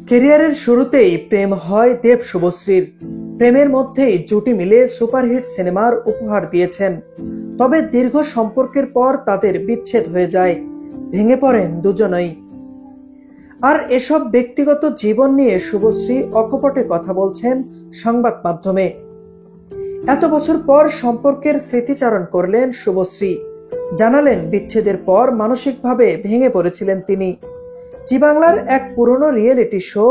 ক্যারিয়ারের শুরুতেই প্রেম হয় দেব শুভশ্রীর। প্রেমের মধ্যেই জুটি মিলে সুপারহিট সিনেমার উপহার দিয়েছেন। তবে দীর্ঘ সম্পর্কের পর তাদের বিচ্ছেদ হয়ে যায়, ভেঙে পড়েন দুজনেই। আর এসব ব্যক্তিগত জীবন নিয়ে শুভশ্রী অকপটে কথা বলছেন সংবাদ মাধ্যমে। এত বছর পর সম্পর্কের স্মৃতিচারণ করলেন শুভশ্রী। জানালেন বিচ্ছেদের পর মানসিকভাবে ভেঙে পড়েছিলেন তিনি। জি বাংলার এক পুরনো রিয়েলিটি শো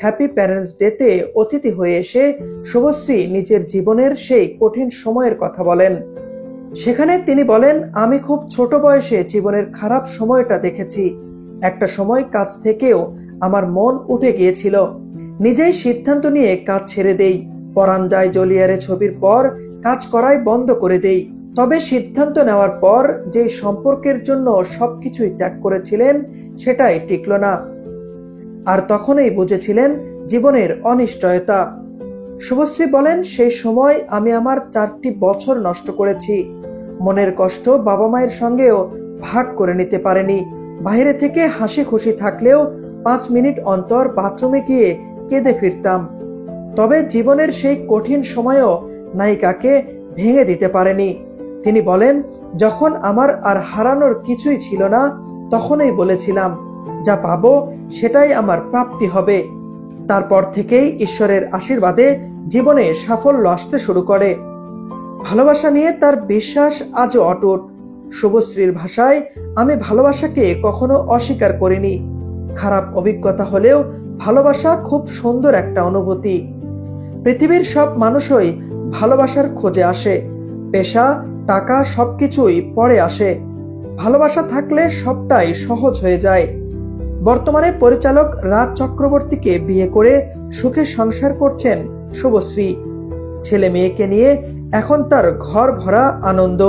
হ্যাপি প্যারেন্টস ডেতে অতিথি হয়ে এসে শুভশ্রী নিজের জীবনের সেই কঠিন সময়ের কথা বলেন। সেখানে তিনি বলেন, আমি খুব ছোট বয়সে জীবনের খারাপ সময়টা দেখেছি। একটা সময় কাজ থেকেও আমার মন উঠে গিয়েছিল। নিজেই সিদ্ধান্ত নিয়ে কাজ ছেড়ে দেই। পরাণ যায় জলিয়ারে ছবির পর কাজ করাই বন্ধ করে দেই। তবে সিদ্ধান্ত নেওয়ার পর যে সম্পর্কের জন্য সবকিছুই ত্যাগ করেছিলেন সেটাই টিকল না। আর তখনই বুঝেছিলেন জীবনের অনিশ্চয়তা। শুভশ্রী বলেন, সেই সময় আমি আমার 4টি বছর নষ্ট করেছি। মনের কষ্ট বাবা মায়ের সঙ্গেও ভাগ করে নিতে পারেনি। বাইরে থেকে হাসি খুশি থাকলেও 5 মিনিট অন্তর বাথরুমে গিয়ে কেঁদে ফিরতাম। তবে জীবনের সেই কঠিন সময়েও নায়িকাকে ভেঙে দিতে পারেনি। তিনি বলেন, যখন আমার আর হারানোর কিছুই ছিল না, তখনই বলেছিলাম যা পাবো সেটাই আমার প্রাপ্তি হবে। তারপর থেকেই ঈশ্বরের আশীর্বাদে জীবনে সাফল্য আসতে শুরু করে। ভালোবাসা নিয়ে তার বিশ্বাস আজও অটুট। শুভশ্রীর ভাষায়, আমি ভালোবাসাকে কখনো অস্বীকার করিনি। খারাপ অভিজ্ঞতা হলেও ভালোবাসা খুব সুন্দর একটা অনুভূতি। পৃথিবীর সব মানুষই ভালোবাসার খোঁজে আসে। পেশা, টাকা সবকিছুই পরে আসে। ভালোবাসা থাকলে সবটাই সহজ হয়ে যায়। বর্তমানে পরিচালক রাজ চক্রবর্তীকে বিয়ে করে সুখে সংসার করছেন শুভশ্রী। ছেলে মেয়েকে নিয়ে এখন তার ঘর ভরা আনন্দ।